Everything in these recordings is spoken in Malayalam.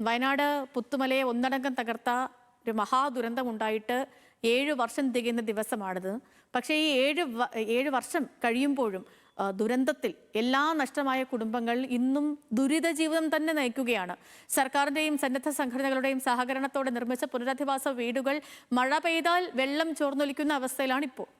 വയനാട് പുത്തുമലയെ ഒന്നടങ്കം തകർത്ത ഒരു മഹാദുരന്തമുണ്ടായിട്ട് 7 വർഷം തികയുന്ന ദിവസമാണിത്. പക്ഷേ ഈ 7 വർഷം കഴിയുമ്പോഴും ദുരന്തത്തിൽ എല്ലാം നഷ്ടമായ കുടുംബങ്ങൾ ഇന്നും ദുരിത ജീവിതം തന്നെ നയിക്കുകയാണ്. സർക്കാരിന്റെയും സന്നദ്ധ സംഘടനകളുടെയും സഹകരണത്തോടെ നിർമ്മിച്ച പുനരധിവാസ വീടുകൾ മഴ പെയ്താൽ വെള്ളം ചോർന്നൊലിക്കുന്ന അവസ്ഥയിലാണ് ഇപ്പോൾ.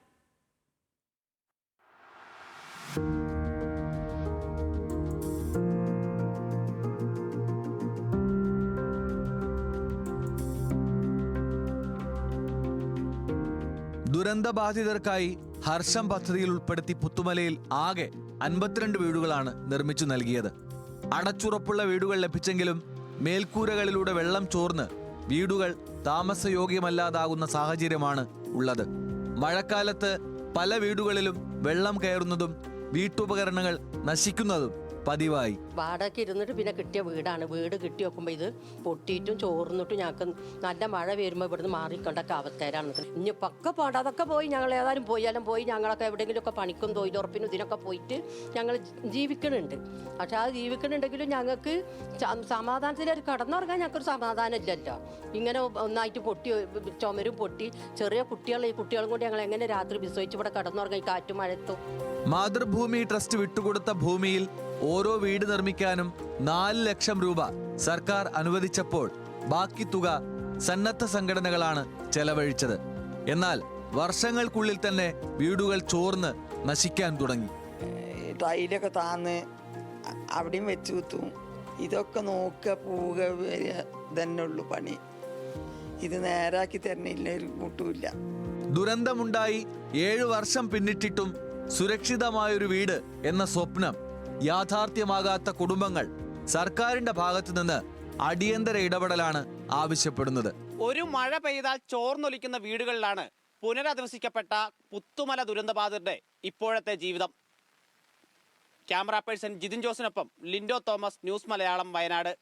ദുരന്തബാധിതർക്കായി ഹർഷം പദ്ധതിയിൽ ഉൾപ്പെടുത്തി പുത്തുമലയിൽ ആകെ 52 വീടുകളാണ് നിർമ്മിച്ചു നൽകിയത്. അടച്ചുറപ്പുള്ള വീടുകൾ ലഭിച്ചെങ്കിലും മേൽക്കൂരകളിലൂടെ വെള്ളം ചോർന്ന് വീടുകൾ താമസയോഗ്യമല്ലാതാകുന്ന സാഹചര്യമാണ് ഉള്ളത്. മഴക്കാലത്ത് പല വീടുകളിലും വെള്ളം കയറുന്നതും വീട്ടുപകരണങ്ങൾ നശിക്കുന്നതും പതിവായി. വാടകയ്ക്ക് ഇരുന്നിട്ട് പിന്നെ കിട്ടിയ വീടാണ്. വീട് കിട്ടി വെക്കുമ്പോൾ ഇത് പൊട്ടിയിട്ടും ചോർന്നിട്ടും ഞങ്ങൾക്ക് നല്ല മഴ വരുമ്പോൾ ഇവിടുന്ന് മാറിക്കൊണ്ടൊക്കെ അവസ്ഥയിലാണ് നിൽക്കുന്നത്. ഇനി പക്ക പോകണ്ട, അതൊക്കെ പോയി ഞങ്ങൾ ഏതായാലും പോയി ഞങ്ങളൊക്കെ എവിടെയെങ്കിലുമൊക്കെ പണിക്കും തൊഴിലുറപ്പിനും ഇതിനൊക്കെ പോയിട്ട് ഞങ്ങൾ ജീവിക്കണുണ്ട്. പക്ഷെ അത് ജീവിക്കണുണ്ടെങ്കിലും ഞങ്ങൾക്ക് സമാധാനത്തിൽ കടന്നുറങ്ങാൻ ഞങ്ങൾക്കൊരു സമാധാനം ഇല്ലല്ലോ. ഇങ്ങനെ ഒന്നായിട്ട് പൊട്ടി ചുമരും പൊട്ടി ചെറിയ ഈ കുട്ടികളും കൊണ്ട് ഞങ്ങൾ എങ്ങനെ രാത്രി വിശ്വസിച്ച് ഇവിടെ കടന്നുറങ്ങാൻ ഈ കാറ്റും മഴത്തും. മാതൃഭൂമി ട്രസ്റ്റ് വിട്ടുകൊടുത്ത ഭൂമിയിൽ ഓരോ വീട് നിർമ്മിക്കാനും 4 ലക്ഷം രൂപ സർക്കാർ അനുവദിച്ചപ്പോൾ ബാക്കി തുക സന്നദ്ധ സംഘടനകളാണ് ചെലവഴിച്ചത്. എന്നാൽ വർഷങ്ങൾക്കുള്ളിൽ തന്നെ വീടുകൾ ചോർന്ന് നശിക്കാൻ തുടങ്ങി. ടൈലൊക്കെ താന്ന് അവിടെയും വെച്ച് കുത്തും. ഇതൊക്കെ നോക്കുക പോവുക തന്നെ ഉള്ളു പണി. ഇത് നേരാക്കി തരണില്ല, ഒരു കൂട്ടുമില്ല. ദുരന്തമുണ്ടായി 7 വർഷം പിന്നിട്ടിട്ടും സുരക്ഷിതമായൊരു വീട് എന്ന സ്വപ്നം യാഥാർത്ഥ്യമാകാത്ത കുടുംബങ്ങൾ സർക്കാരിന്റെ ഭാഗത്തു നിന്ന് അടിയന്തര ഇടപെടലാണ് ആവശ്യപ്പെടുന്നത്. ഒരു മഴ പെയ്താൽ ചോർന്നൊലിക്കുന്ന വീടുകളിലാണ് പുനരധിവസിക്കപ്പെട്ട പുത്തുമല ദുരന്തബാധിതരുടെ ഇപ്പോഴത്തെ ജീവിതം. ക്യാമറ പേഴ്സൺ ജിതിൻ ജോസിനൊപ്പം Lindo Thomas, news Malayalam, Wayanad.